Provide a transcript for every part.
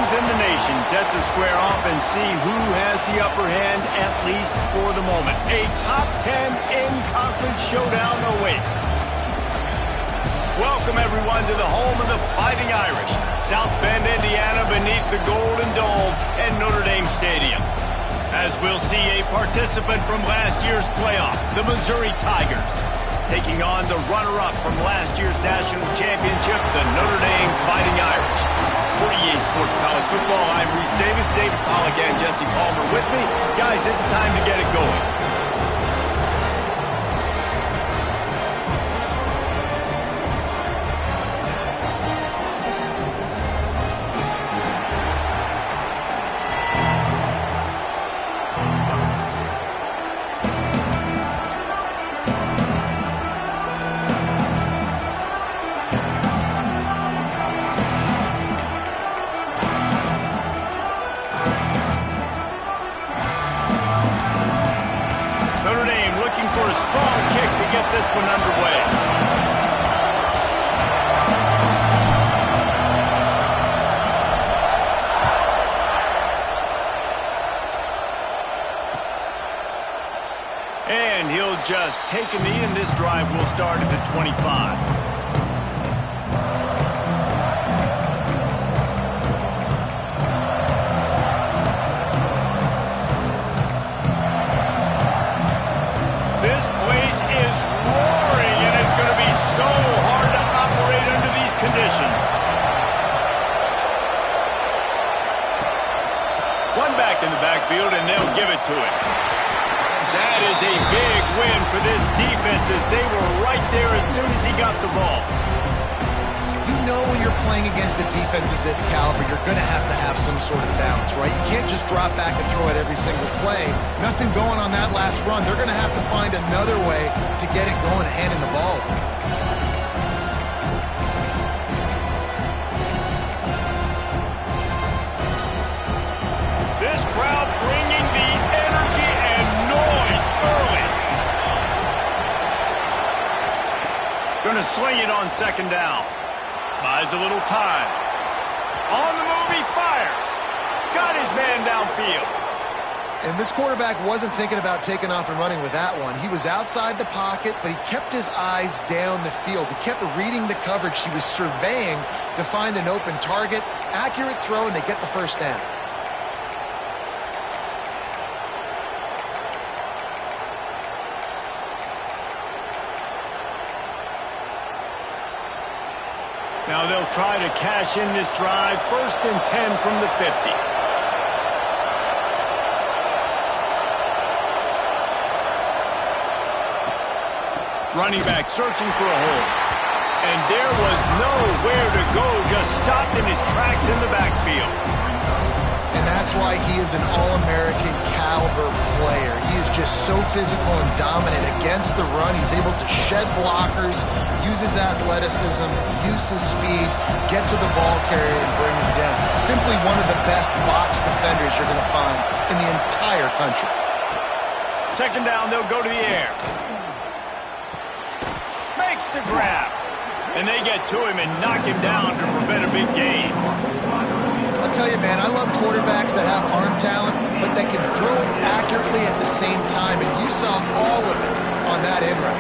teams in the nation set to square off and see who has the upper hand, at least for the moment. A top 10 in-conference showdown awaits. Welcome, everyone, to the home of the Fighting Irish, South Bend, Indiana, beneath the Golden Dome and Notre Dame Stadium. As we'll see a participant from last year's playoff, the Missouri Tigers, taking on the runner-up from last year's national championship, the Notre Dame Fighting Irish. For EA Sports College Football, I'm Reese Davis, David Pollack, and Jesse Palmer with me. Guys, it's time to get it going. For a strong kick to get this one underway. And he'll just take a knee, and this drive will start at the 25. One back in the backfield, and they'll give it to him. That is a big win for this defense, as they were right there as soon as he got the ball. You know when you're playing against a defense of this caliber, you're going to have some sort of balance, right? You can't just drop back and throw it every single play. Nothing going on that last run. They're going to have to find another way to get it going and handing the ball. This crowd bringing the energy and noise early. Going to swing it on second down. Buys a little time. On the move, he fires. Got his man downfield. And this quarterback wasn't thinking about taking off and running with that one. He was outside the pocket, but he kept his eyes down the field. He kept reading the coverage. He was surveying to find an open target. Accurate throw, and they get the first down. Now they'll try to cash in this drive. 1st and 10 from the 50. Running back searching for a hole. And there was nowhere to go, just stopped in his tracks in the backfield. And that's why he is an All-American caliber player. He is just so physical and dominant against the run. He's able to shed blockers, use his athleticism, use his speed, get to the ball carrier and bring him down. Simply one of the best box defenders you're going to find in the entire country. Second down, they'll go to the air. Makes the grab. And they get to him and knock him down to prevent a big gain. I'll tell you, man, I love quarterbacks that have arm talent, but that can throw it accurately at the same time, and you saw all of it on that end run.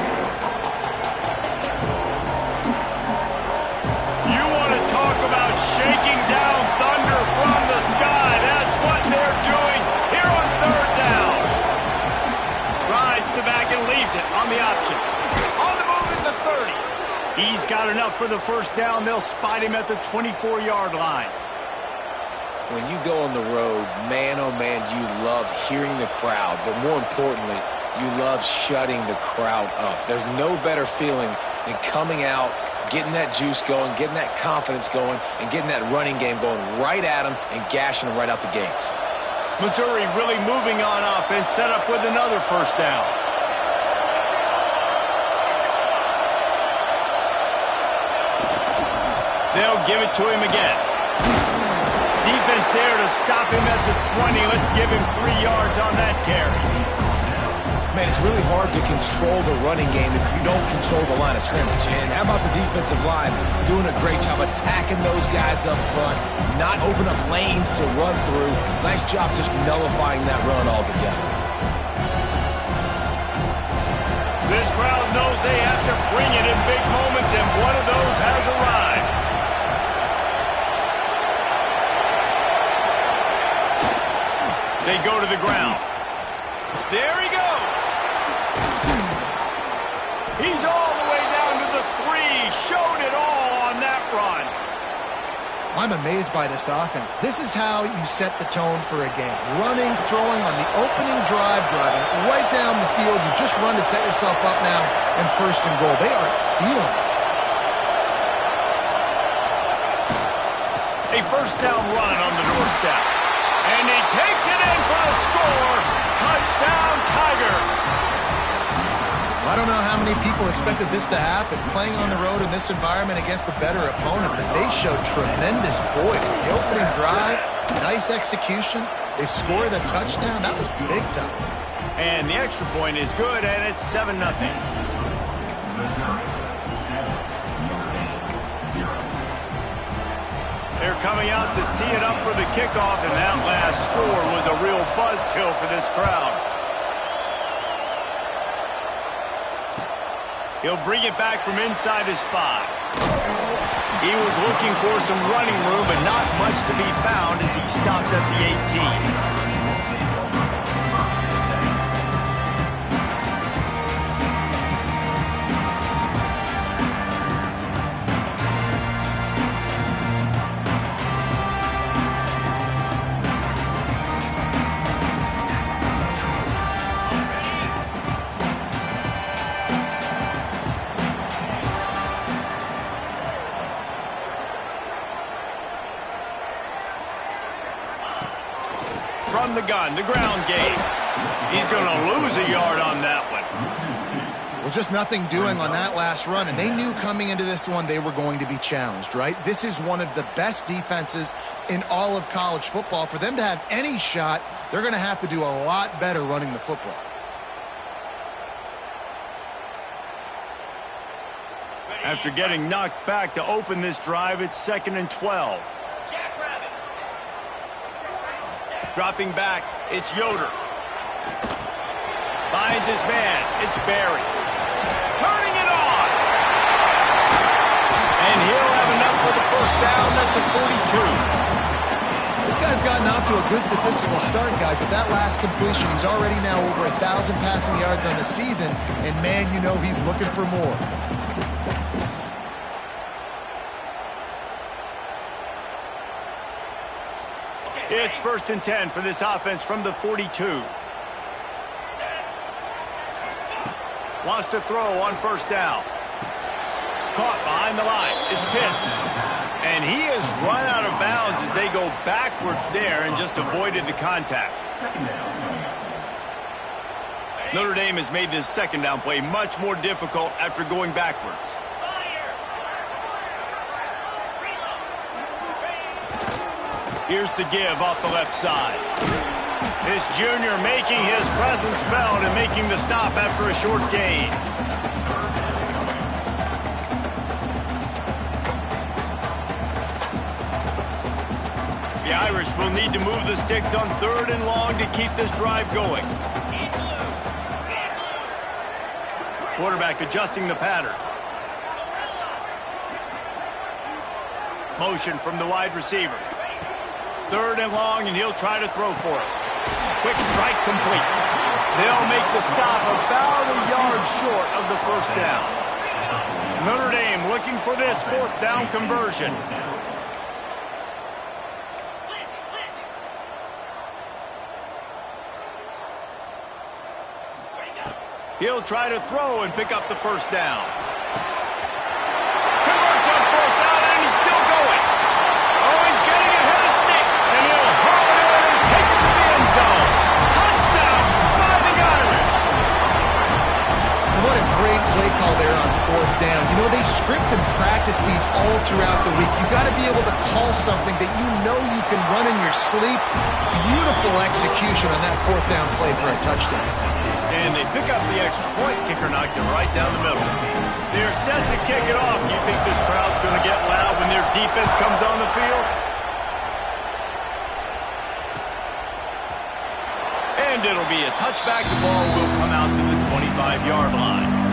You want to talk about shaking down thunder from the sky. That's what they're doing here on 3rd down. Rides the back and leaves it on the option. On the move at the 30. He's got enough for the first down. They'll spot him at the 24-yard line. When you go on the road, man, oh man, you love hearing the crowd, but more importantly, you love shutting the crowd up. There's no better feeling than coming out, getting that juice going, getting that confidence going, and getting that running game going right at them and gashing them right out the gates. Missouri really moving on offense, set up with another first down. They'll give it to him again. Defense there to stop him at the 20. Let's give him 3 yards on that carry. Man, it's really hard to control the running game if you don't control the line of scrimmage. And how about the defensive line doing a great job attacking those guys up front, not open up lanes to run through. Nice job just nullifying that run altogether. This crowd knows they have to bring it in big moments, and one of those has arrived. They go to the ground. There he goes. He's all the way down to the 3. Showed it all on that run. I'm amazed by this offense. This is how you set the tone for a game. Running, throwing on the opening drive, driving right down the field. You just run to set yourself up now in 1st and goal. They are feeling it. A 1st down run on the doorstep. And he takes it in for the score. Touchdown, Tigers. I don't know how many people expected this to happen. Playing on the road in this environment against a better opponent, but they showed tremendous poise. The opening drive, nice execution. They scored a touchdown. That was big time. And the extra point is good, and it's 7-0. They're coming out to tee it up for the kickoff, and that last score was a real buzzkill for this crowd. He'll bring it back from inside his 5. He was looking for some running room, but not much to be found as he stopped at the 18. From the gun, the ground game. He's going to lose a yard on that one. Well, just nothing doing on that last run, and they knew coming into this one they were going to be challenged, right? This is one of the best defenses in all of college football. For them to have any shot, they're going to have to do a lot better running the football. After getting knocked back to open this drive, it's 2nd and 12. Dropping back, it's Yoder. Finds his man, it's Barry. Turning it on! And he'll have enough for the 1st down at the 42. This guy's gotten off to a good statistical start, guys, but that last completion, he's already now over 1,000 passing yards on the season, and man, you know he's looking for more. It's 1st and 10 for this offense from the 42. Wants to throw on 1st down. Caught behind the line. It's Pitts. And he has run out of bounds as they go backwards there and just avoided the contact. Notre Dame has made this 2nd down play much more difficult after going backwards. Here's the give off the left side. This junior making his presence felt and making the stop after a short gain. The Irish will need to move the sticks on 3rd and long to keep this drive going. Quarterback adjusting the pattern. Motion from the wide receiver. 3rd and long, and he'll try to throw for it. Quick strike complete. They'll make the stop about a yard short of the 1st down. Notre Dame looking for this 4th down conversion. He'll try to throw and pick up the 1st down. Converts on 4th down, and he's still going. Oh, he's getting ahead of stick, and he'll haul it in and take it to the end zone. Touchdown, Fighting Irish. What a great play call there on 4th down. You know, they script and practice these all throughout the week. You've got to be able to call something that you know you can run in your sleep. Beautiful execution on that 4th down play for a touchdown. And they pick up the extra point. Kicker knocked it right down the middle. They're set to kick it off. You think this crowd's going to get loud when their defense comes on the field? And it'll be a touchback. The ball will come out to the 25-yard line.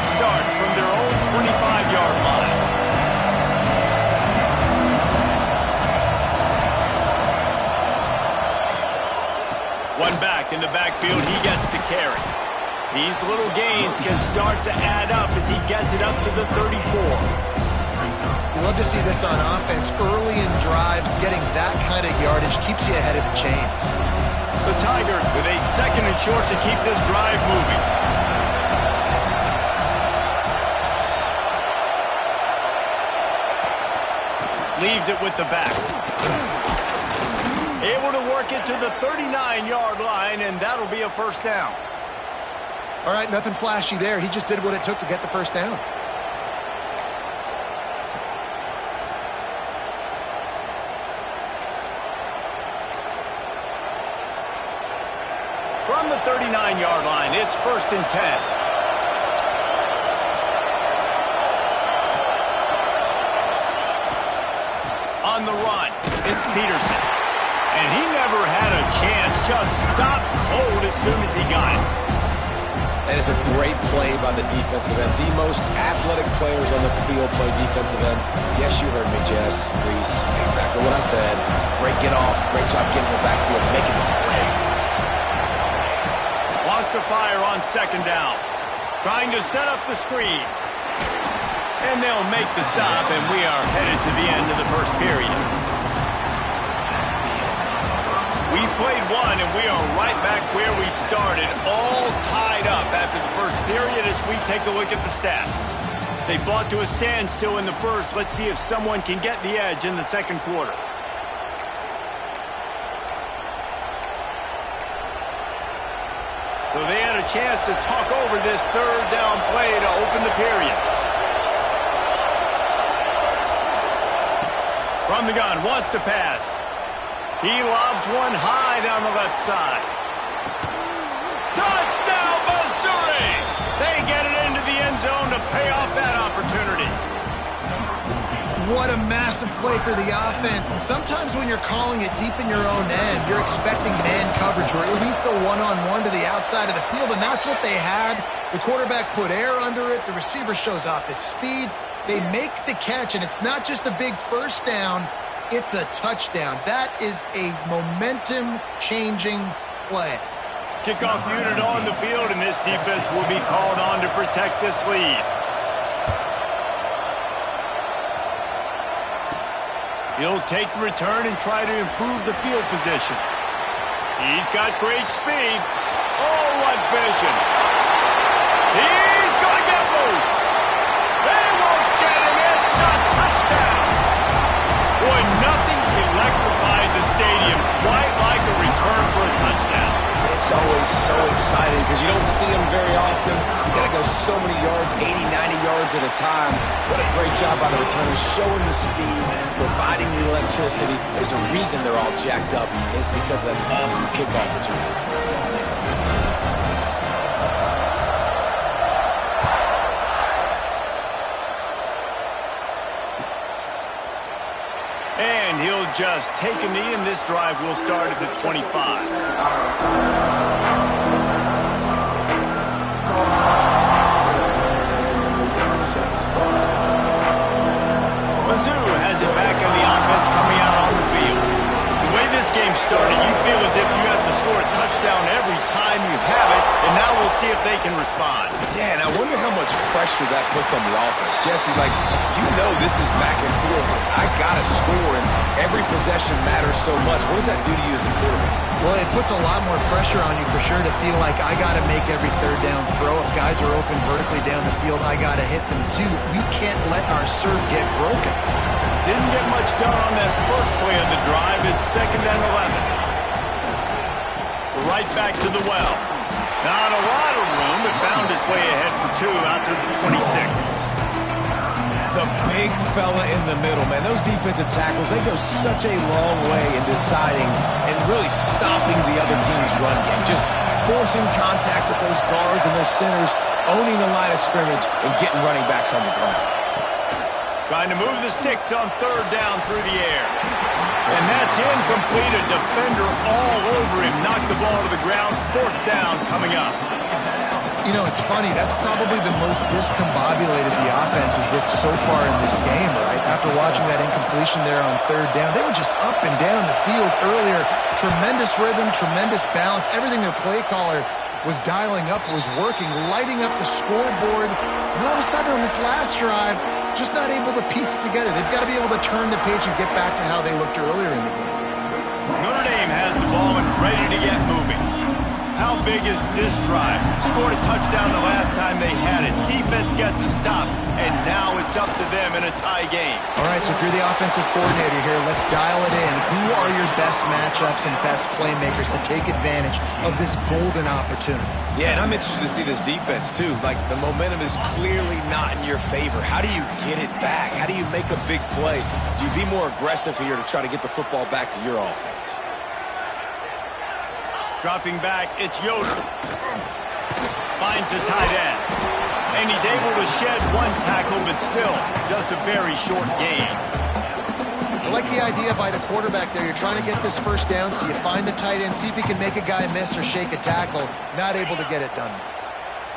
Starts from their own 25-yard line. One back in the backfield, he gets to carry. These little gains can start to add up as he gets it up to the 34. You love to see this on offense. Early in drives, getting that kind of yardage keeps you ahead of the chains. The Tigers with a 2nd and short to keep this drive moving. Leaves it with the back. Able to work it to the 39-yard line, and that'll be a first down. All right, nothing flashy there. He just did what it took to get the first down. From the 39-yard line, it's 1st and 10. On the run, it's Peterson. And he never had a chance, just stopped cold as soon as he got it. That is a great play by the defensive end. The most athletic players on the field play defensive end. Yes, you heard me, Jess, Reese. Exactly what I said. Great get off, great job getting in the backfield, making the play. Lost to fire on 2nd down. Trying to set up the screen. And they'll make the stop, and we are headed to the end of the first period. We played one, and we are right back where we started, all tied up after the first period as we take a look at the stats. They fought to a standstill in the first. Let's see if someone can get the edge in the second quarter. So they had a chance to talk over this 3rd down play to open the period. From the gun, wants to pass. He lobs one high down the left side. Touchdown, Missouri! They get it into the end zone to pay off that opportunity. What a massive play for the offense. And sometimes when you're calling it deep in your own end, you're expecting man coverage or at least a one-on-one to the outside of the field, and that's what they had. The quarterback put air under it. The receiver shows off his speed. They make the catch, and it's not just a big first down, it's a touchdown. That is a momentum-changing play. Kickoff unit on the field, and this defense will be called on to protect this lead. He'll take the return and try to improve the field position. He's got great speed. Oh, what vision. He's going to get loose. They won't get him. It's a touchdown. Boy, nothing electrifies a stadium quite like a return for a touchdown. It's always so exciting because you don't see them very often. You got to go so many yards, 80, 90 yards at a time. What a great job by the returners, showing the speed, providing the electricity. There's a reason they're all jacked up. It's because of that awesome kickoff return. And he'll just take a knee, and this drive will start at the 25. Mizzou has it back on the offense coming out on the field. The way this game started, you feel as if you have to score a touchdown every time you have it, and now we'll see if they can respond. Yeah, and I wonder how much pressure that puts on the offense. Jesse, like, you know this is back and forth. I got to score, and every possession matters so much. What does that do to you as a quarterback? Well, it puts a lot more pressure on you for sure to feel like I got to make every third down throw. If guys are open vertically down the field, I got to hit them too. We can't let our serve get broken. Didn't get much done on that first play of the drive. It's 2nd and 11. Right back to the well. Not a lot of room, but found his way ahead for 2 out to the 26. The big fella in the middle, man. Those defensive tackles, they go such a long way in deciding and really stopping the other team's run game. Just forcing contact with those guards and those centers, owning the line of scrimmage, and getting running backs on the ground. Trying to move the sticks on 3rd down through the air. And that's incomplete. A defender all over him. Knocked the ball to the ground. 4th down coming up. You know, it's funny. That's probably the most discombobulated the offense has looked so far in this game, right? After watching that incompletion there on 3rd down, they were just up and down the field earlier. Tremendous rhythm, tremendous balance. Everything their play caller was dialing up was working, lighting up the scoreboard. And all of a sudden on this last drive, just not able to piece it together. They've got to be able to turn the page and get back to how they looked earlier in the game. Notre Dame has the ball and ready to get moving. How big is this drive? Scored a touchdown the last time they had it. Defense gets a stop, and now it's up to them in a tie game. All right, so if you're the offensive coordinator here, let's dial it in. Who are your best matchups and best playmakers to take advantage of this golden opportunity? Yeah, and I'm interested to see this defense, too. Like, the momentum is clearly not in your favor. How do you get it back? How do you make a big play? Do you be more aggressive here to try to get the football back to your offense? Dropping back, it's Yoder. Finds the tight end. And he's able to shed 1 tackle, but still just a very short gain. I like the idea by the quarterback there. You're trying to get this 1st down, so you find the tight end, see if he can make a guy miss or shake a tackle. Not able to get it done.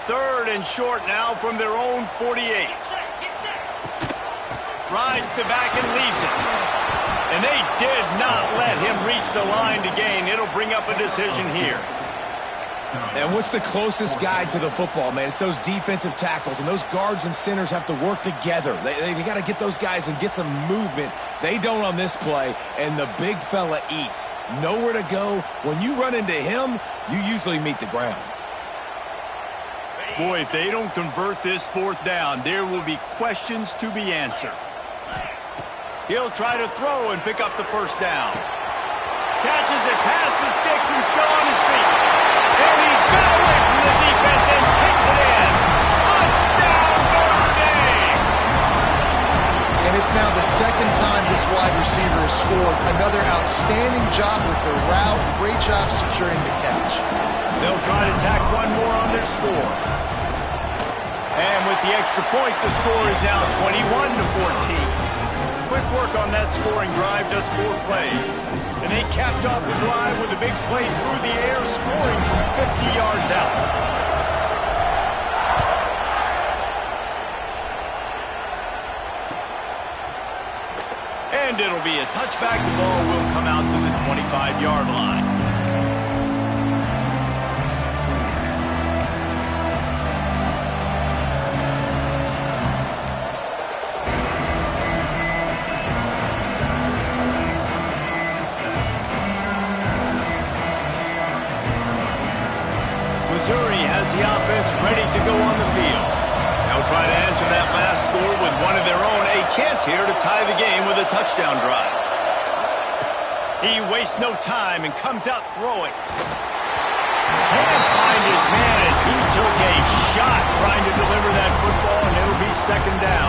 3rd and short now from their own 48. Rides the back and leaves it. And they did not let him reach the line to gain. It'll bring up a decision here. And what's the closest guy to the football, man? It's those defensive tackles, and those guards and centers have to work together. They got to get those guys and get some movement. They don't on this play, and the big fella eats. Nowhere to go. When you run into him, you usually meet the ground. Boy, if they don't convert this 4th down, there will be questions to be answered. He'll try to throw and pick up the 1st down. Catches it past the sticks and still on his feet. And he got away from the defense and takes it in. Touchdown, Notre Dame! And it's now the 2nd time this wide receiver has scored. Another outstanding job with the route. Great job securing the catch. They'll try to tack 1 more on their score. And with the extra point, the score is now 21-14. Quick work on that scoring drive, just 4 plays. And they capped off the drive with a big play through the air, scoring from 50 yards out. And it'll be a touchback. The ball will come out to the 25-yard line. Missouri has the offense ready to go on the field. They'll try to answer that last score with one of their own. A chance here to tie the game with a touchdown drive. He wastes no time and comes out throwing. Can't find his man as he took a shot trying to deliver that football, and it'll be 2nd down.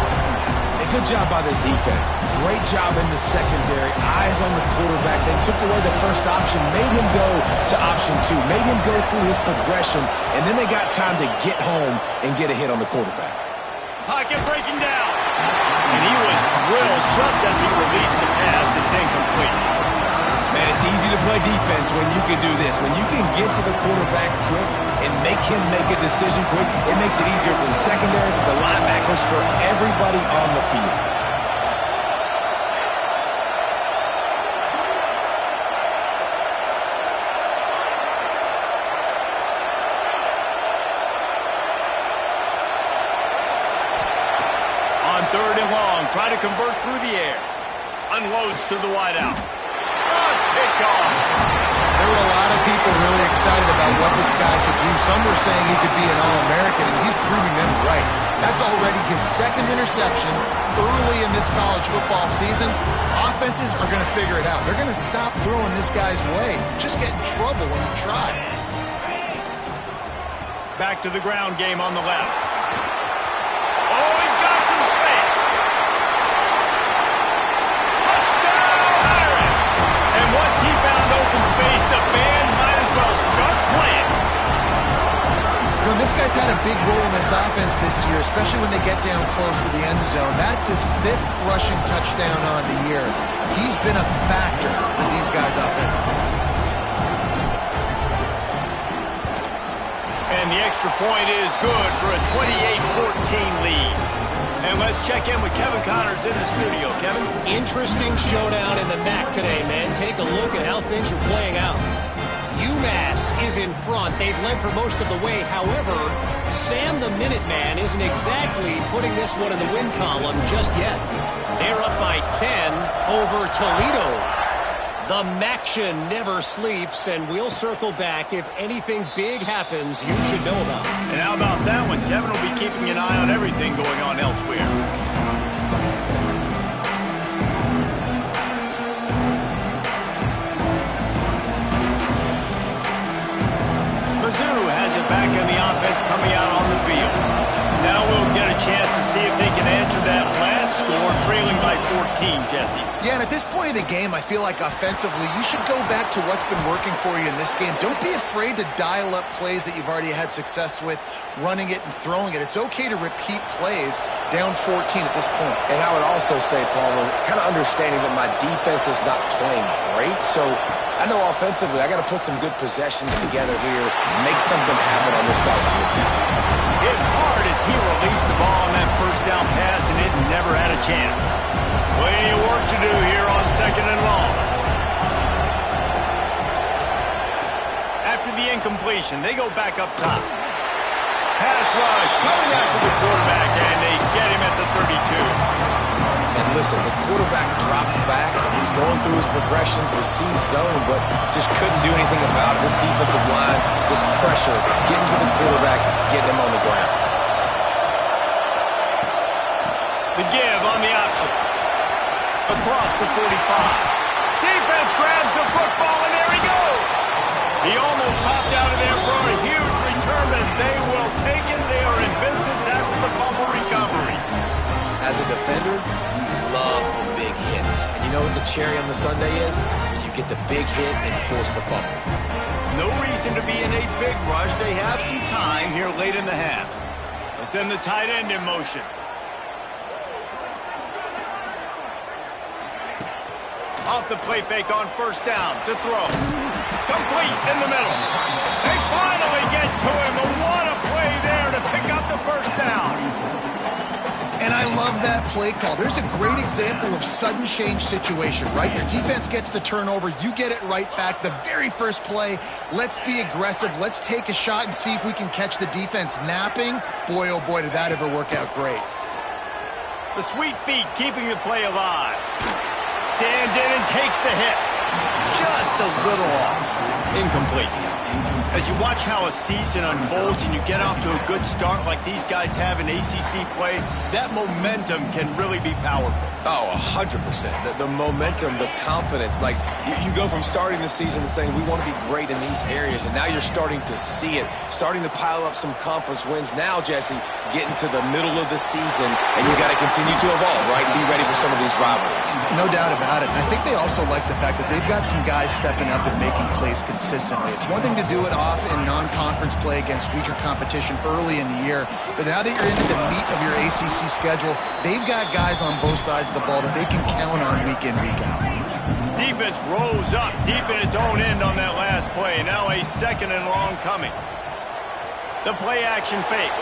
A good job by this defense. Great job in the secondary. Eyes on the quarterback. They took away the 1st option, made him go to option 2, made him go through his progression, and then they got time to get home and get a hit on the quarterback. Pocket breaking down. And he was drilled just as he released the pass. It's incomplete. Man, it's easy to play defense when you can do this. When you can get to the quarterback quick and make him make a decision quick, it makes it easier for the secondary, for the linebackers, for everybody on the field. On 3rd and long, try to convert through the air. Unloads to the wideout. Oh, it's picked off. There were a lot of people really excited about what this guy could do. Some were saying he could be an All-American, and he's proving them right. That's already his 2nd interception early in this college football season. Offenses are going to figure it out. They're going to stop throwing this guy's way. Just get in trouble when you try. Back to the ground game on the left. Oh, he's got some space. Touchdown, Irish! And once he found open space, the band might as well start playing. You know, this guy's had a big role in this offense this year, especially when they get down close to the end zone. That's his 5th rushing touchdown on the year. He's been a factor for these guys offensively. And the extra point is good for a 28-14 lead. And let's check in with Kevin Connors in the studio. Kevin? Interesting showdown in the MAC today, man. Take a look at how things are playing out. UMass is in front. They've led for most of the way. However, Sam the Minuteman isn't exactly putting this one in the win column just yet. They're up by 10 over Toledo. The Maction never sleeps, and we'll circle back. If anything big happens, you should know about it. And how about that one? Kevin will be keeping an eye on everything going on elsewhere. Mizzou has it back in the offense coming out on the field. Now we'll get a chance to see if they can answer that last score, trailing by 14, Jesse. Yeah, and at this point of the game, I feel like offensively, you should go back to what's been working for you in this game. Don't be afraid to dial up plays that you've already had success with, running it and throwing it. It's okay to repeat plays down 14 at this point. And I would also say, Palmer, kind of understanding that my defense is not playing great, so I know offensively I got to put some good possessions together here, make something happen on this side of the football. Hit hard as he released the ball on that first down pass, and it never had a chance. Plenty of work to do here on 2nd and long. After the incompletion, they go back up top. Pass rush coming after the quarterback, and they get him at the 32. And listen, the quarterback drops back, and he's going through his progressions with C zone, but just couldn't do anything about it. This defensive line, this pressure, getting to the quarterback, getting him on the ground. The give on the option. Across the 45. Defense grabs the football, and there he goes. He almost popped out of there for a huge return, but they will take it. They are in business after the fumble recovery. As a defender, you love the big hits. And you know what the cherry on the sundae is? When you get the big hit and force the fumble. No reason to be in a big rush. They have some time here late in the half. Let's send the tight end in motion. Off the play fake on first down to throw. Complete in the middle. They finally get to him. What a play there to pick up the first down. And I love that play call. There's a great example of sudden change situation, right? Your defense gets the turnover. You get it right back. The very first play, let's be aggressive. Let's take a shot and see if we can catch the defense napping. Boy, oh boy, did that ever work out great. The sweet feet keeping the play alive. Stands in and takes the hit. Just a little off. Incomplete. As you watch how a season unfolds and you get off to a good start like these guys have in ACC play, that momentum can really be powerful. Oh, 100%. The momentum, the confidence. Like, you go from starting the season and saying, we want to be great in these areas, and now you're starting to see it, starting to pile up some conference wins. Now, Jesse, getting to the middle of the season, and you got to continue to evolve, right, and be ready for some of these rivalries. No doubt about it. And I think they also like the fact that they've got some guys stepping up and making plays consistently. It's one thing to do it off in non-conference play against weaker competition early in the year, but now that you're into the meat of your ACC schedule, they've got guys on both sides of the ball that they can count on week in, week out. Defense rose up deep in its own end on that last play. Now a 2nd and long coming. The play action fake.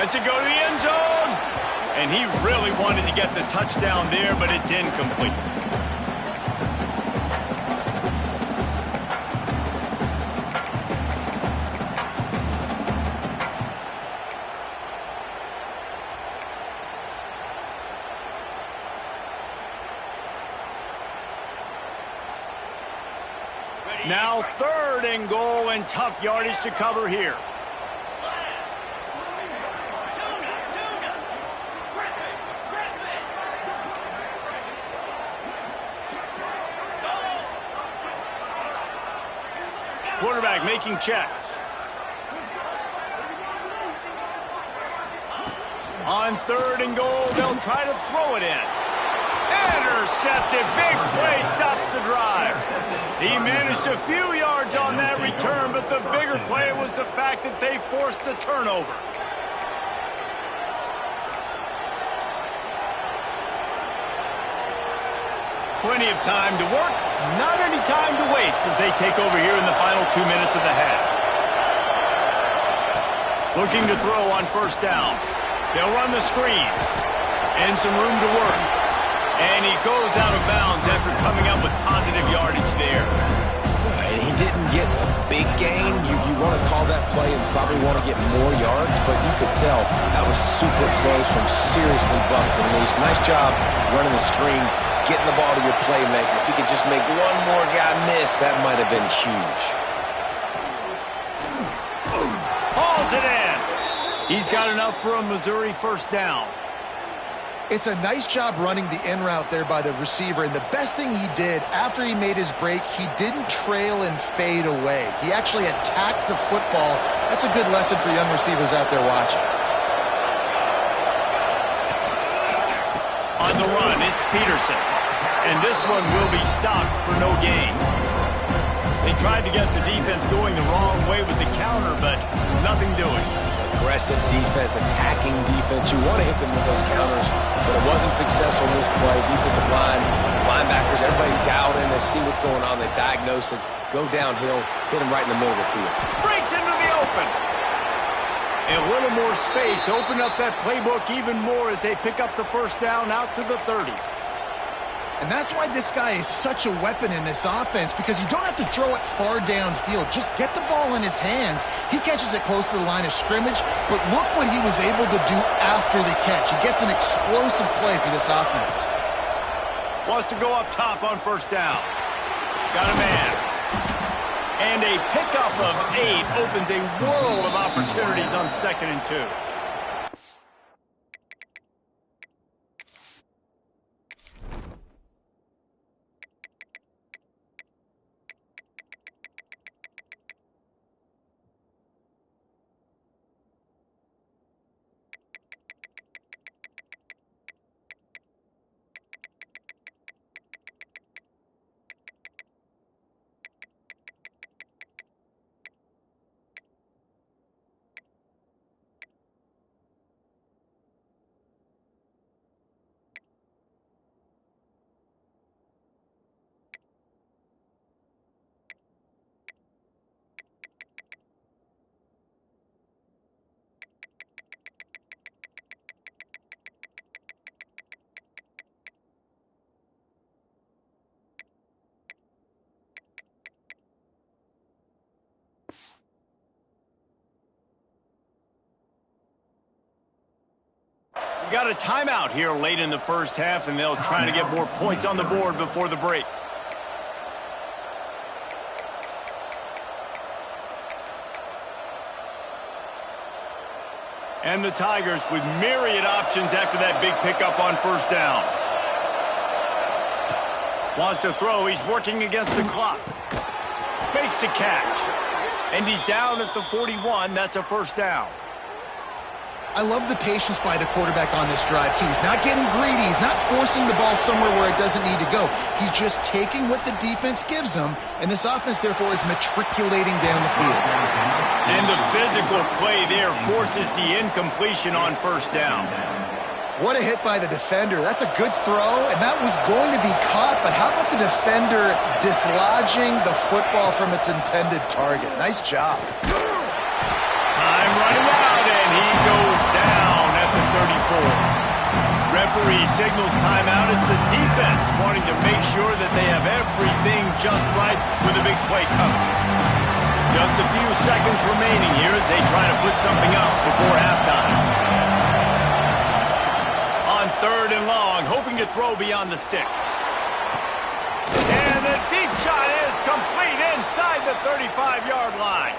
Lets it go to the end zone. And he really wanted to get the touchdown there, but it's incomplete. Now 3rd and goal and tough yardage to cover here. Quarterback making checks. On 3rd and goal, they'll try to throw it in. Intercepted. Big play stops the drive. He managed a few yards on that return, but the bigger play was the fact that they forced the turnover. Plenty of time to work, not any time to waste as they take over here in the final 2 minutes of the half. Looking to throw on 1st down. They'll run the screen. And some room to work. And he goes out of bounds after coming up with positive yardage there. And he didn't get a big gain. You want to call that play and probably want to get more yards, but you could tell that was super close from seriously busting loose. Nice job running the screen, getting the ball to your playmaker. If he could just make one more guy miss, that might have been huge. Hauls it in. He's got enough for a Missouri 1st down. It's a nice job running the in route there by the receiver, and the best thing he did after he made his break, he didn't trail and fade away. He actually attacked the football. That's a good lesson for young receivers out there watching. On the run, it's Peterson. And this one will be stopped for no gain. They tried to get the defense going the wrong way with the counter, but nothing doing. Aggressive defense, attacking defense. You want to hit them with those counters, but it wasn't successful in this play. Defensive line, linebackers, everybody's dialed in. They see what's going on. They diagnose it, go downhill, hit them right in the middle of the field. Breaks into the open. A little more space. Open up that playbook even more as they pick up the 1st down out to the 30. And that's why this guy is such a weapon in this offense, because you don't have to throw it far downfield. Just get the ball in his hands. He catches it close to the line of scrimmage, but look what he was able to do after the catch. He gets an explosive play for this offense. Wants to go up top on 1st down. Got a man. And a pickup of 8 opens a world of opportunities on 2nd and 2. We got a timeout here late in the 1st half, and they'll try to get more points on the board before the break. And the Tigers with myriad options after that big pickup on 1st down. Wants to throw. He's working against the clock. Makes the catch. And he's down at the 41. That's a 1st down. I love the patience by the quarterback on this drive, too. He's not getting greedy. He's not forcing the ball somewhere where it doesn't need to go. He's just taking what the defense gives him, and this offense, therefore, is matriculating down the field. And the physical play there forces the incompletion on 1st down. What a hit by the defender. That's a good throw, and that was going to be caught, but how about the defender dislodging the football from its intended target? Nice job. Time running out, and he goes down at the 34. Referee signals timeout as the defense wanting to make sure that they have everything just right with a big play coming. Just a few seconds remaining here as they try to put something up before halftime. On 3rd and long, hoping to throw beyond the sticks. And the deep shot is complete inside the 35-yard line.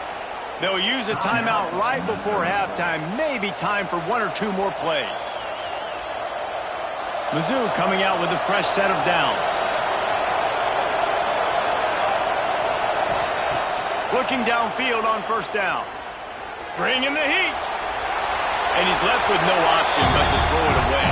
They'll use a timeout right before halftime. Maybe time for 1 or 2 more plays. Mizzou coming out with a fresh set of downs. Looking downfield on 1st down. Bringing the heat. and he's left with no option but to throw it away.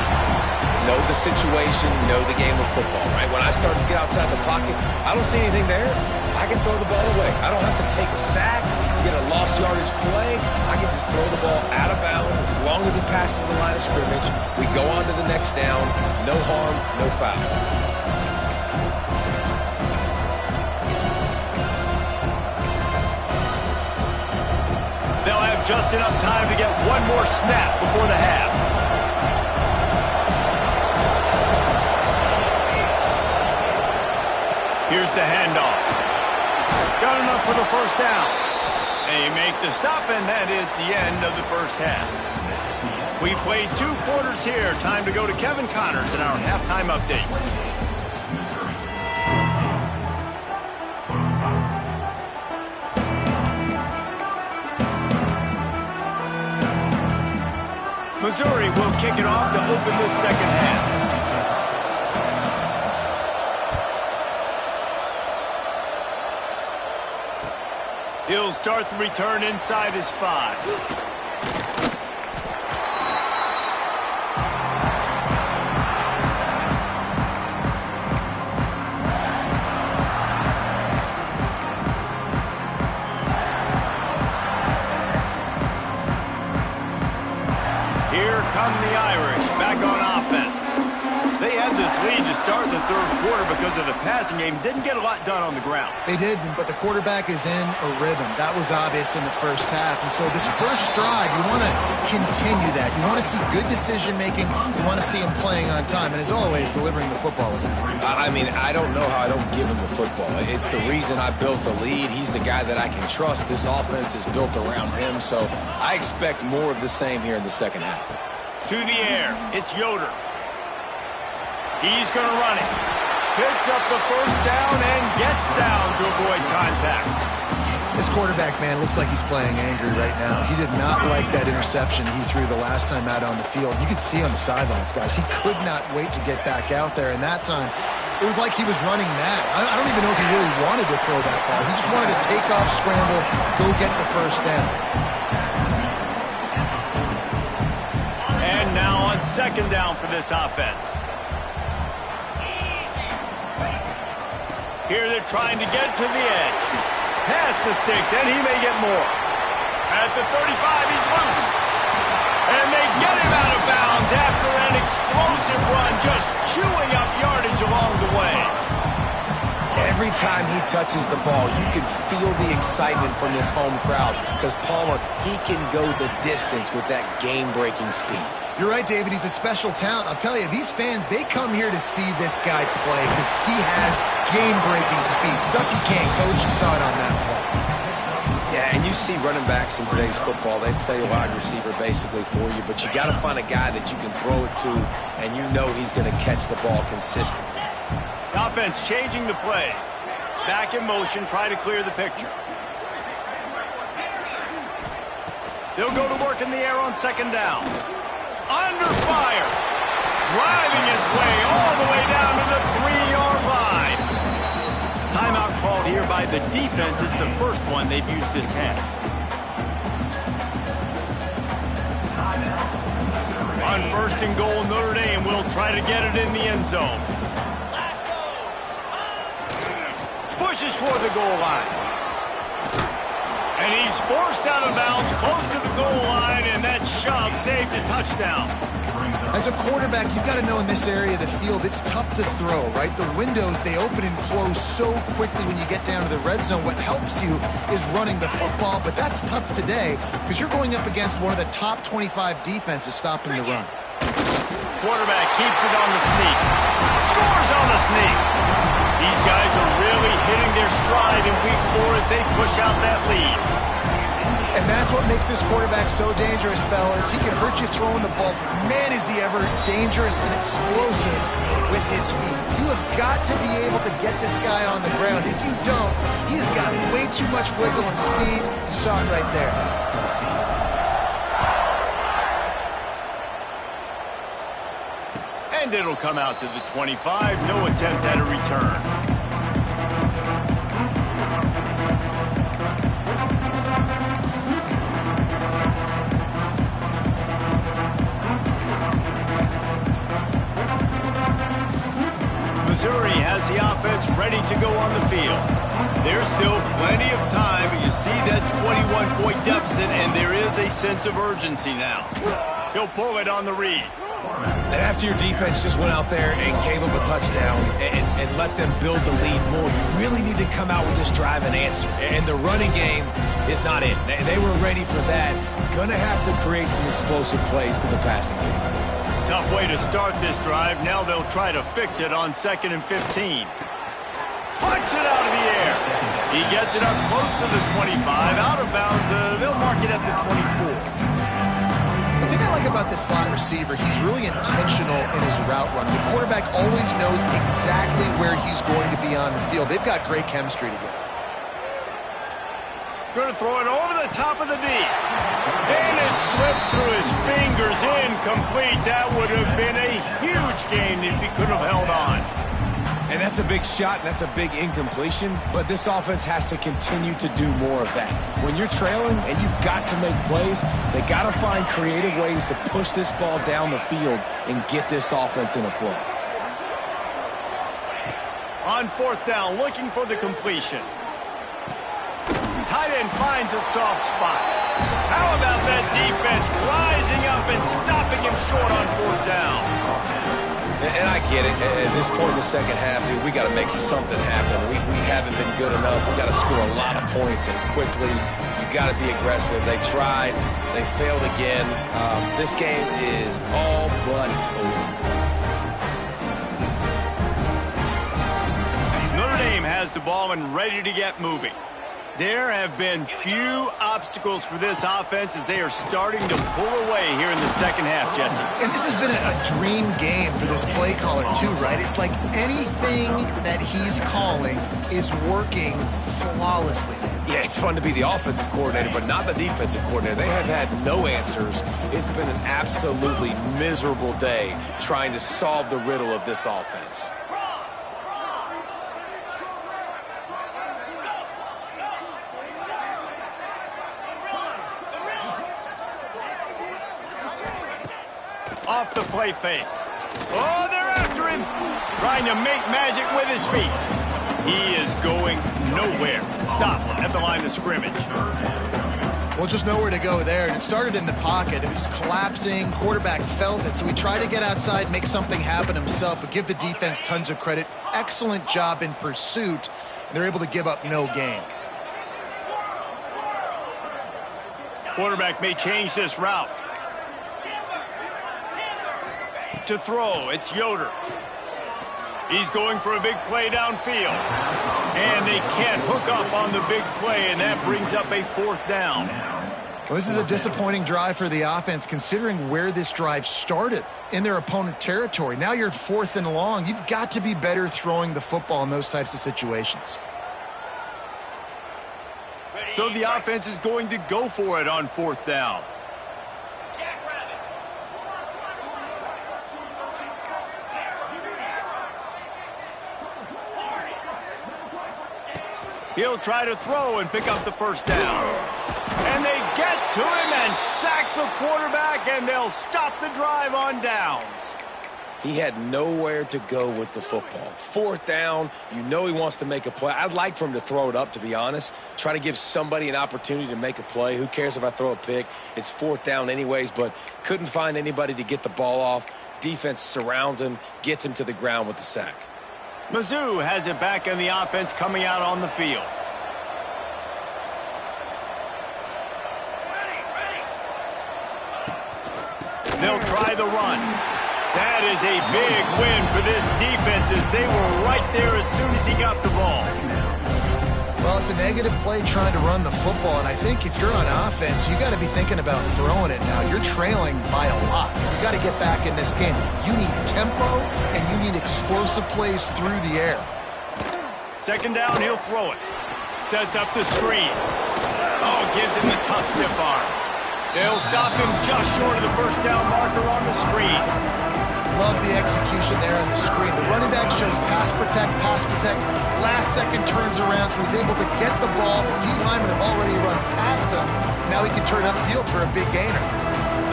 Know the situation, know the game of football, right? When I start to get outside the pocket, I don't see anything there. I can throw the ball away. I don't have to take a sack, get a lost yardage play. I can just throw the ball out of bounds as long as it passes the line of scrimmage. We go on to the next down. No harm, no foul. They'll have just enough time to get one more snap before the half. Here's the handoff. Got enough for the first down. They make the stop, and that is the end of the first half. We played 2 quarters here. Time to go to Kevin Connors in our halftime update. Missouri will kick it off to open this second half. He'll start the return inside his 5. Here come the Irish back on offense. They had this lead to start the third quarter because of the passing game. Didn't get a lot done on the ground. They did, but the quarterback is in a rhythm. That was obvious in the first half. And so this first drive, you want to continue that. You want to see good decision-making. You want to see him playing on time. And as always, delivering the football again. I mean, I don't know how I don't give him the football. It's the reason I built the lead. He's the guy that I can trust. This offense is built around him. So I expect more of the same here in the second half. To the air, it's Yoder. He's going to run it. Picks up the first down and gets down to avoid contact. This quarterback, man, looks like he's playing angry right now. He did not like that interception he threw the last time out on the field. You could see on the sidelines, guys. He could not wait to get back out there. And that time, it was like he was running mad. I don't even know if he really wanted to throw that ball. He just wanted to take off, scramble, go get the first down. And now on second down for this offense. Here they're trying to get to the edge. Pass the sticks, and he may get more. At the 35, he's loose. And they get him out of bounds after an explosive run, just chewing up yardage along the way. Every time he touches the ball, you can feel the excitement from this home crowd because Palmer, he can go the distance with that game-breaking speed. You're right, David. He's a special talent. I'll tell you, these fans, they come here to see this guy play because he has game-breaking speed. Stuff you can't coach. You saw it on that play. Yeah, and you see running backs in today's football, they play a wide receiver basically for you, but you got to find a guy that you can throw it to, and you know he's going to catch the ball consistently. Offense changing the play. Back in motion, try to clear the picture. They'll go to work in the air on second down. Under fire. Driving his way all the way down to the 3-yard line. Timeout called here by the defense. It's the first one they've used this half. On first and goal, Notre Dame will try to get it in the end zone. Pushes for the goal line. And he's forced out of bounds close to the goal line, and that shove saved a touchdown. As a quarterback, you've got to know in this area of the field, it's tough to throw, right? The windows, they open and close so quickly when you get down to the red zone. What helps you is running the football, but that's tough today because you're going up against one of the top 25 defenses stopping the run. Quarterback keeps it on the sneak. Scores on the sneak. These guys are really hitting their stride in week 4 as they push out that lead. And that's what makes this quarterback so dangerous, fellas. He can hurt you throwing the ball. Man, is he ever dangerous and explosive with his feet. You have got to be able to get this guy on the ground. If you don't, he has got way too much wiggle and speed. You saw it right there. And it'll come out to the 25. No attempt at a return. sense of urgency now. He'll pull it on the read. And after your defense just went out there and gave them a touchdown and let them build the lead more, you really need to come out with this drive and answer. And the running game is not it. They were ready for that. Gonna have to create some explosive plays to the passing game. Tough way to start this drive. Now they'll try to fix it on 2nd and 15. Punts it out of the air. He gets it up close to the 25. Out of bounds, they'll mark it at the 24. The thing I like about this slot receiver, he's really intentional in his route run. The quarterback always knows exactly where he's going to be on the field. They've got great chemistry together. Going to throw it over the top of the D. And it slips through his fingers, incomplete. That would have been a huge gain if he could have held on. And that's a big shot, and that's a big incompletion, but this offense has to continue to do more of that. When you're trailing and you've got to make plays, they got to find creative ways to push this ball down the field and get this offense in a flow. On 4th down, looking for the completion. Tight end finds a soft spot. How about that defense rising up and stopping him short on 4th down? And I get it. At this point in the second half, dude, we got to make something happen. We haven't been good enough. We got to score a lot of points and quickly. You got to be aggressive. They tried. They failed again. This game is all but over. Notre Dame has the ball and ready to get moving. There have been few obstacles for this offense as they are starting to pull away here in the second half, Jesse. And this has been a dream game for this play caller, too, right? It's like anything that he's calling is working flawlessly. Yeah, it's fun to be the offensive coordinator, but not the defensive coordinator. They have had no answers. It's been an absolutely miserable day trying to solve the riddle of this offense. Off the play fake. Oh, they're after him. Trying to make magic with his feet. He is going nowhere. Stop at the line of scrimmage. Well, just nowhere to go there. And it started in the pocket. It was collapsing. Quarterback felt it. So he tried to get outside, make something happen himself, but give the defense tons of credit. Excellent job in pursuit. They're able to give up no gain. Quarterback may change this route. To throw, it's Yoder. He's going for a big play downfield. And they can't hook up on the big play, and that brings up a 4th down. Well, this is a disappointing drive for the offense, considering where this drive started, in their opponent territory. Now you're 4th and long. You've got to be better throwing the football in those types of situations. So the offense is going to go for it on 4th down. He'll try to throw and pick up the 1st down. And they get to him and sack the quarterback, and they'll stop the drive on downs. He had nowhere to go with the football. 4th down, you know he wants to make a play. I'd like for him to throw it up, to be honest. Try to give somebody an opportunity to make a play. Who cares if I throw a pick? It's 4th down anyways, but couldn't find anybody to get the ball off. Defense surrounds him, gets him to the ground with the sack. Mizzou has it back in the offense coming out on the field. They'll try the run. That is a big win for this defense as they were right there as soon as he got the ball. Well, it's a negative play trying to run the football, and I think if you're on offense, you got to be thinking about throwing it now. You're trailing by a lot. You got to get back in this game. You need tempo, and you need explosive plays through the air. 2nd down, he'll throw it. Sets up the screen. Oh, gives him the tough stiff arm. They'll stop him just short of the 1st down marker on the screen. Love the execution there on the screen. The running back shows pass protect, last second turns around, so he's able to get the ball. The D linemen have already run past him. Now he can turn upfield for a big gainer.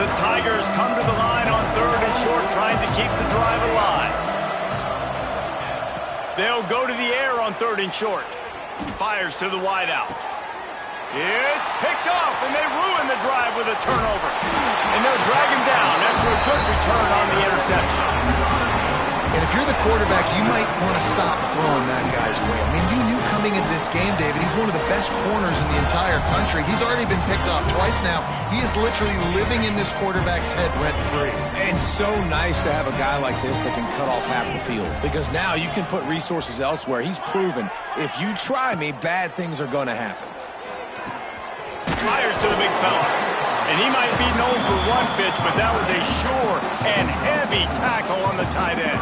The Tigers come to the line on 3rd and short, trying to keep the drive alive. They'll go to the air on 3rd and short. Fires to the wideout. It's picked off, and they ruin the drive with a turnover. And they'll drag him down after a good return on the interception. And if you're the quarterback, you might want to stop throwing that guy's way. I mean, you knew coming into this game, David, he's one of the best corners in the entire country. He's already been picked off twice now. He is literally living in this quarterback's head rent-free. And so nice to have a guy like this that can cut off half the field, because now you can put resources elsewhere. He's proven if you try me, bad things are going to happen. Fires to the big fella. And he might be known for one pitch, but that was a sure and heavy tackle on the tight end.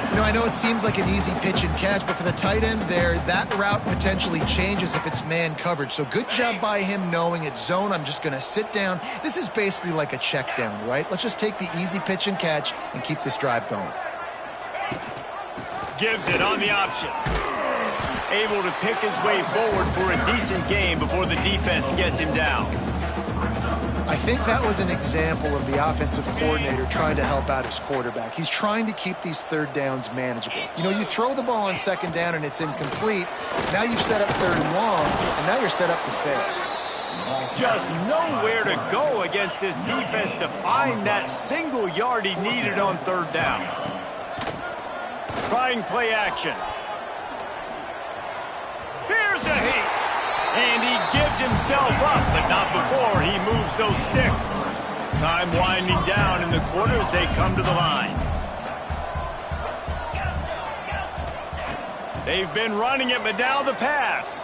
You know, I know it seems like an easy pitch and catch, but for the tight end there, that route potentially changes if it's man coverage. So good job by him knowing it's zone. I'm just going to sit down. This is basically like a check down, right? Let's just take the easy pitch and catch and keep this drive going. Gives it on the option. Able to pick his way forward for a decent game before the defense gets him down. I think that was an example of the offensive coordinator trying to help out his quarterback. He's trying to keep these third downs manageable. You know, you throw the ball on second down and it's incomplete. Now you've set up third and long, and now you're set up to fail. Just nowhere to go against this defense to find that single yard he needed on third down. Trying play action. Here's a hit. And he gives himself up, but not before he moves those sticks. Time winding down in the quarter as they come to the line. They've been running it, but now the pass.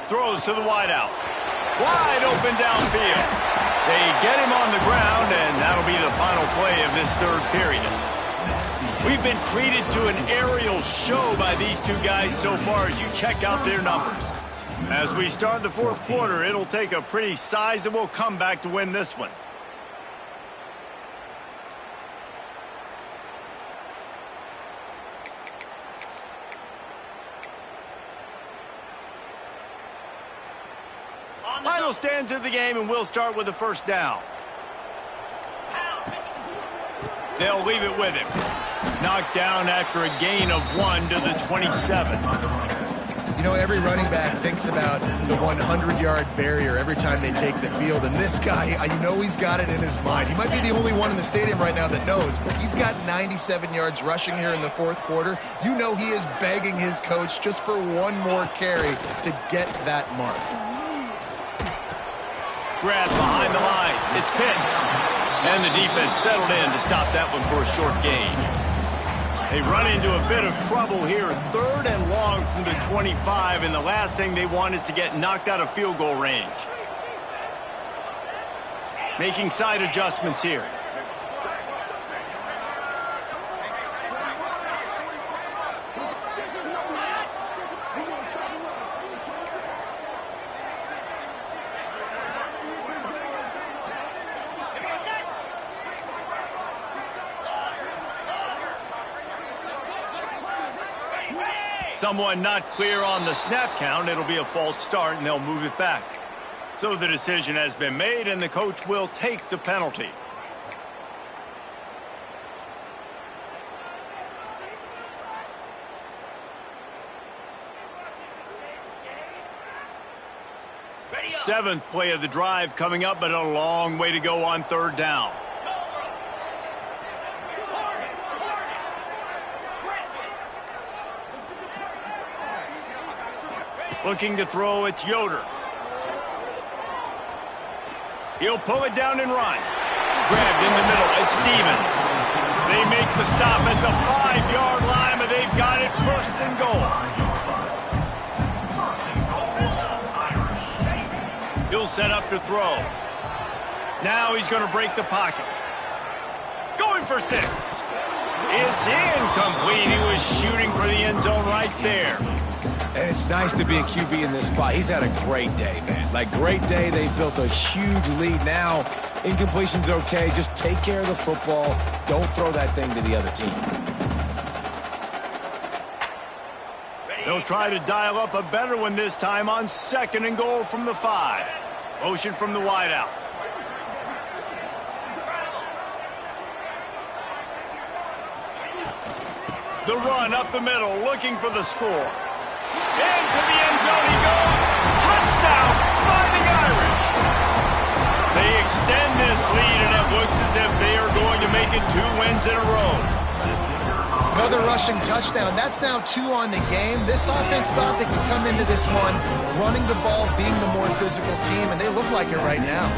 Throws to the wideout. Wide open downfield. They get him on the ground, and that'll be the final play of this third period. We've been treated to an aerial show by these two guys so far as you check out their numbers. As we start the fourth quarter, it'll take a pretty sizable comeback to win this one. Final stands of the game, and we'll start with the first down. They'll leave it with him. Knocked down after a gain of 1 to the 27. You know, every running back thinks about the 100-yard barrier every time they take the field. And this guy, you know he's got it in his mind. He might be the only one in the stadium right now that knows. He's got 97 yards rushing here in the fourth quarter. You know he is begging his coach just for one more carry to get that mark. Grab behind the line. It's Pitts. And the defense settled in to stop that one for a short gain. They run into a bit of trouble here, third and long from the 25, and the last thing they want is to get knocked out of field goal range. Making side adjustments here. Someone not clear on the snap count. It'll be a false start, and they'll move it back. So the decision has been made, and the coach will take the penalty. Seventh play of the drive coming up, but a long way to go on third down. Looking to throw, it's Yoder. He'll pull it down and run. Grabbed in the middle, it's Stevens. They make the stop at the 5-yard line, but they've got it first and goal. He'll set up to throw. Now he's going to break the pocket. Going for 6. It's incomplete. He was shooting for the end zone right there. And it's nice to be a QB in this spot. He's had a great day, man. Like, great day. They've built a huge lead now. Incompletion's okay. Just take care of the football. Don't throw that thing to the other team. They'll try to dial up a better one this time on second and goal from the 5. Motion from the wideout. The run up the middle, looking for the score. Into the end zone he goes. Touchdown, 2 wins in a row. Another rushing touchdown. That's now 2 on the game. This offense thought they could come into this one running the ball, being the more physical team, and they look like it right now.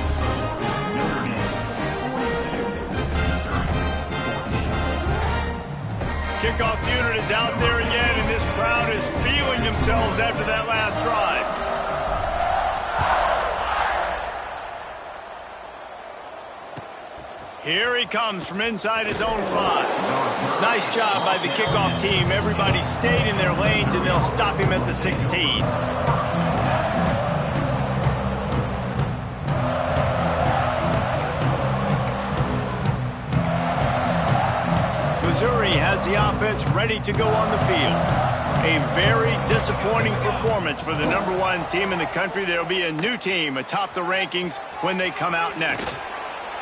Kickoff unit is out there again, and this crowd is feeling themselves after that last drive. Here he comes from inside his own 5. Nice job by the kickoff team. Everybody stayed in their lanes, and they'll stop him at the 16. Missouri has the offense ready to go on the field. A very disappointing performance for the #1 team in the country. There will be a new team atop the rankings when they come out next.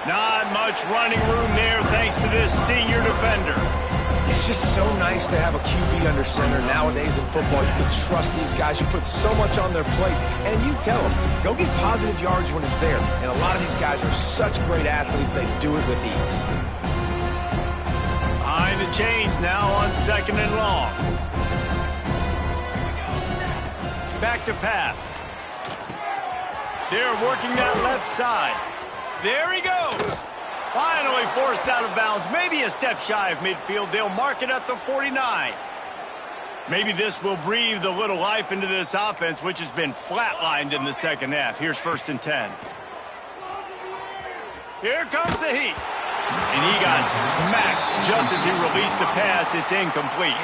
Not much running room there thanks to this senior defender. It's just so nice to have a QB under center. Nowadays in football, you can trust these guys. You put so much on their plate, and you tell them, go get positive yards when it's there. And a lot of these guys are such great athletes, they do it with ease. Behind the chains now on 2nd and long. Back to pass. They're working that left side. There he goes. Finally forced out of bounds. Maybe a step shy of midfield. They'll mark it at the 49. Maybe this will breathe a little life into this offense, which has been flatlined in the second half. Here's 1st and 10. Here comes the heat. And he got smacked just as he released the pass. It's incomplete.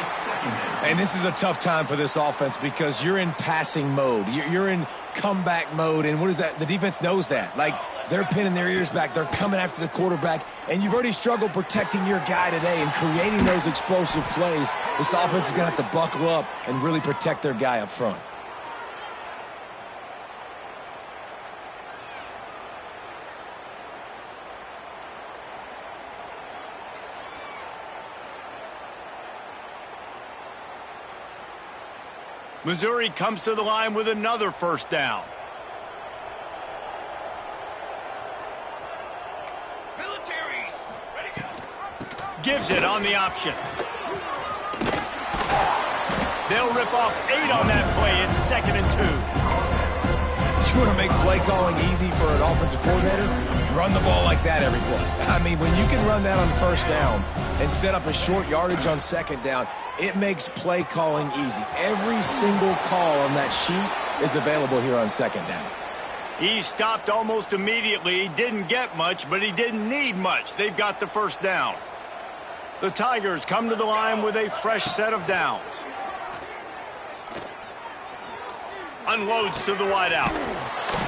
And this is a tough time for this offense because you're in passing mode. You're in comeback mode. And what is that? The defense knows that. Like, they're pinning their ears back. They're coming after the quarterback. And you've already struggled protecting your guy today and creating those explosive plays. This offense is going to have to buckle up and really protect their guy up front. Missouri comes to the line with another 1st down. Militaries, ready to go. Gives it on the option. They'll rip off 8 on that play. It's 2nd and 2. You want to make play calling easy for an offensive coordinator? Run the ball like that every play. I mean, when you can run that on 1st down and set up a short yardage on 2nd down, it makes play calling easy. Every single call on that sheet is available here on 2nd down. He stopped almost immediately. He didn't get much, but he didn't need much. They've got the 1st down. The Tigers come to the line with a fresh set of downs. Unloads to the wideout.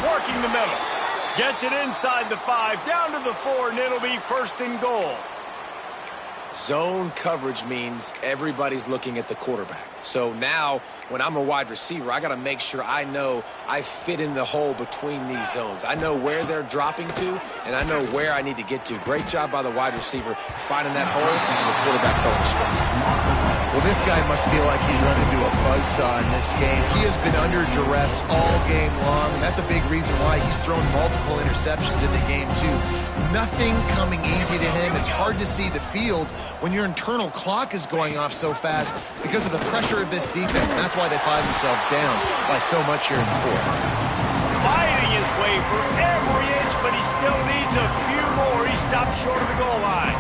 Working the middle. Gets it inside the 5, down to the 4, and it'll be 1st and goal. Zone coverage means everybody's looking at the quarterback. So now, when I'm a wide receiver, I got to make sure I know I fit in the hole between these zones. I know where they're dropping to, and I know where I need to get to. Great job by the wide receiver finding that hole and the quarterback going straight. Well, this guy must feel like he's run into a buzzsaw in this game. He has been under duress all game long, and that's a big reason why he's thrown multiple interceptions in the game, too. Nothing coming easy to him. It's hard to see the field when your internal clock is going off so fast because of the pressure of this defense, and that's why they find themselves down by so much here in the 4th. Fighting his way for every inch, but he still needs a few more. He stopped short of the goal line.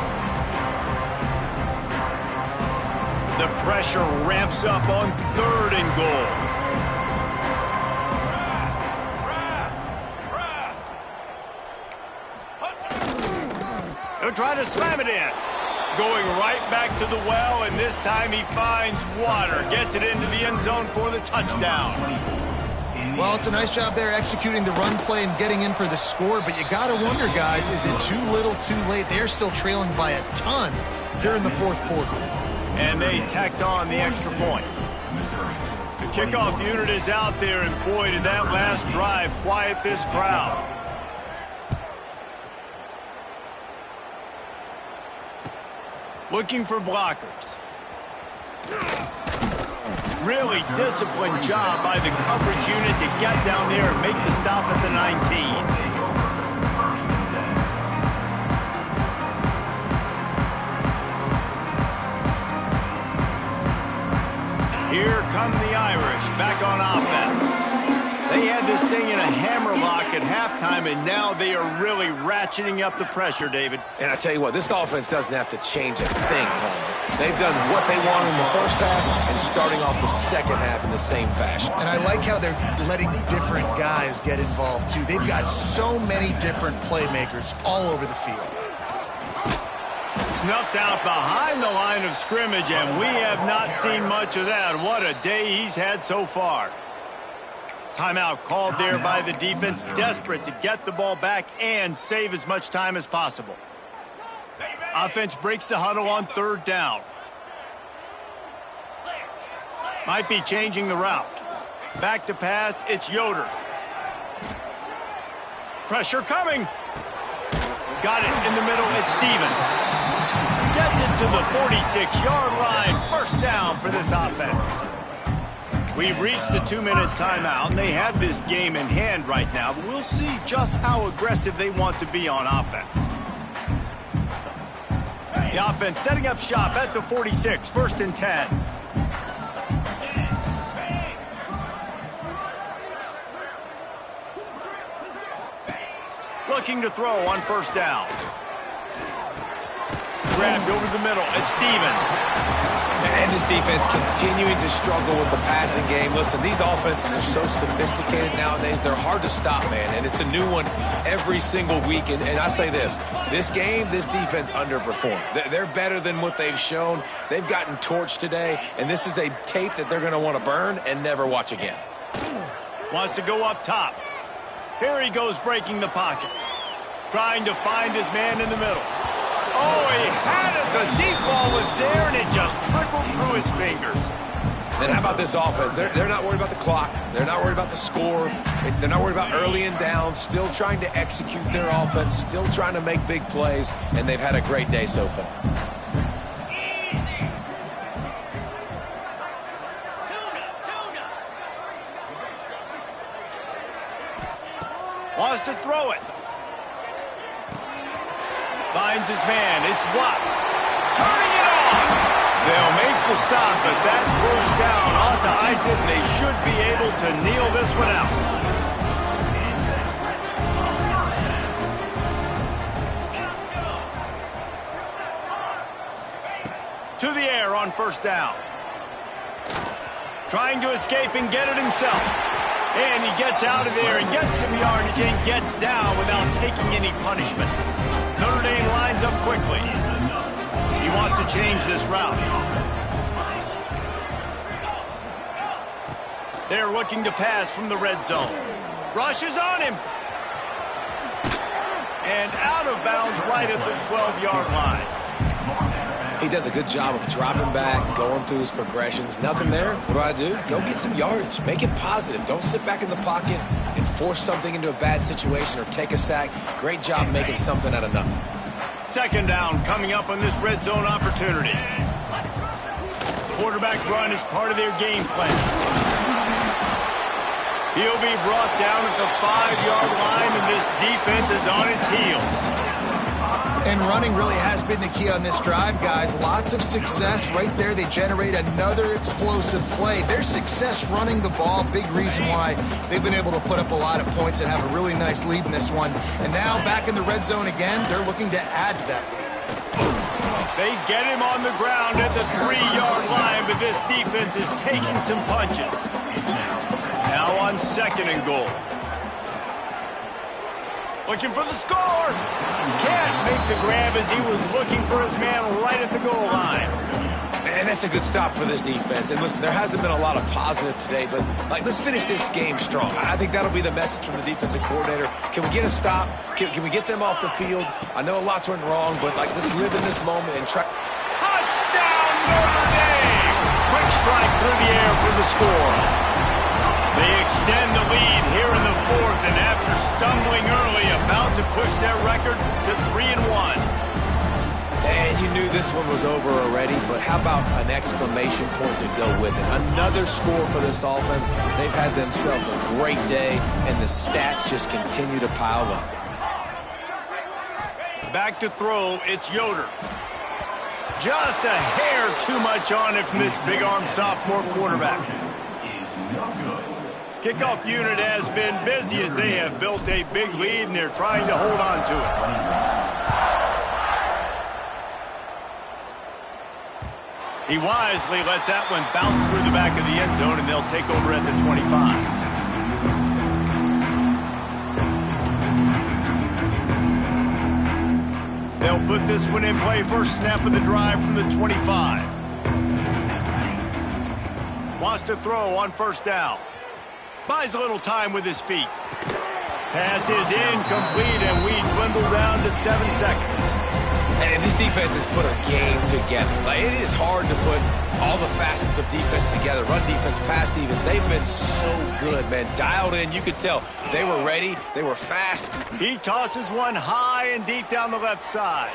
The pressure ramps up on 3rd and goal. They'll try to slam it in. Going right back to the well, and this time he finds water. Gets it into the end zone for the touchdown. Well, it's a nice job there executing the run play and getting in for the score, but you got to wonder, guys, is it too little too late? They're still trailing by a ton here in the 4th quarter. And they tacked on the extra point. The kickoff unit is out there, and boy, did that last drive quiet this crowd. Looking for blockers. Really disciplined job by the coverage unit to get down there and make the stop at the 19. come the Irish back on offense. They had this thing in a hammerlock at halftime, and now they are really ratcheting up the pressure, David. And I tell you what, this offense doesn't have to change a thing, Palmer. They've done what they wanted in the first half and starting off the second half in the same fashion. And I like how they're letting different guys get involved, too. They've got so many different playmakers all over the field. Snuffed out behind the line of scrimmage, and we have not seen much of that. What a day he's had so far. Timeout called there by the defense, desperate to get the ball back and save as much time as possible. Offense breaks the huddle on third down. Might be changing the route. Back to pass, it's Yoder. Pressure coming. Got it in the middle, it's Stevens. Gets it to the 46-yard line. First down for this offense. We've reached the 2-minute timeout, and they have this game in hand right now, but we'll see just how aggressive they want to be on offense. The offense setting up shop at the 46, 1st and 10. Looking to throw on 1st down. Grabbed over the middle, it's Stevens. And this defense continuing to struggle with the passing game. Listen, these offenses are so sophisticated nowadays. They're hard to stop, man. And it's a new one every single week. And I say this game, this defense underperformed. They're better than what they've shown. They've gotten torched today. And this is a tape that they're going to want to burn and never watch again. Wants to go up top. Here he goes breaking the pocket. Trying to find his man in the middle. Oh, he had it. The deep ball was there, and it just trickled through his fingers. And how about this offense? They're not worried about the clock. They're not worried about the score. They're not worried about early and down. Still trying to execute their offense. Still trying to make big plays. And they've had a great day so far. Wants to throw it. Finds his man. It's Watt. Turning it on. They'll make the stop, but that first down ought to ice it, and they should be able to kneel this one out. To the air on 1st down. Trying to escape and get it himself. And he gets out of there and gets some yardage and gets down without taking any punishment. Notre Dame lines up quickly. He wants to change this route. They're looking to pass from the red zone. Rush is on him. And out of bounds right at the 12-yard line. He does a good job of dropping back, going through his progressions. Nothing there. What do? Go get some yardage. Make it positive. Don't sit back in the pocket and force something into a bad situation or take a sack. Great job making something out of nothing. 2nd down coming up on this red zone opportunity. Quarterback run is part of their game plan. He'll be brought down at the 5-yard line, and this defense is on its heels. And running really has been the key on this drive, guys. Lots of success right there. They generate another explosive play. Their success running the ball, big reason why they've been able to put up a lot of points and have a really nice lead in this one. And now back in the red zone again, they're looking to add to that lead. They get him on the ground at the 3-yard line, but this defense is taking some punches. Now on 2nd and goal. Looking for the score. Can't make the grab as he was looking for his man right at the goal line. And that's a good stop for this defense. And listen, there hasn't been a lot of positive today, but let's finish this game strong. I think that'll be the message from the defensive coordinator. Can we get a stop? Can we get them off the field? I know lots went wrong, but let's live in this moment and try. Touchdown, Notre Dame! Quick strike through the air for the score. They extend the lead here in the 4th, and after stumbling early, about to push their record to 3-1. And you knew this one was over already, but how about an exclamation point to go with it? Another score for this offense. They've had themselves a great day, and the stats just continue to pile up. Back to throw, it's Yoder. Just a hair too much on it from this big-armed sophomore quarterback. Kickoff unit has been busy as they have built a big lead, and they're trying to hold on to it. He wisely lets that one bounce through the back of the end zone, and they'll take over at the 25. They'll put this one in play. First snap of the drive from the 25. Wants to throw on first down. Buys a little time with his feet. Pass is incomplete, and we dwindle down to 7 seconds. And this defense has put a game together. Like, it is hard to put all the facets of defense together. Run defense, pass defense. They've been so good, man. Dialed in. You could tell they were ready. They were fast. He tosses one high and deep down the left side.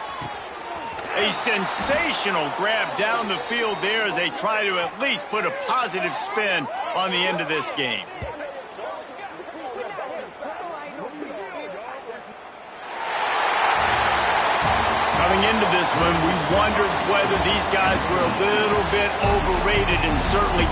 A sensational grab down the field there as they try to at least put a positive spin on the end of this game. Coming into this one, we wondered whether these guys were a little bit overrated, and certainly they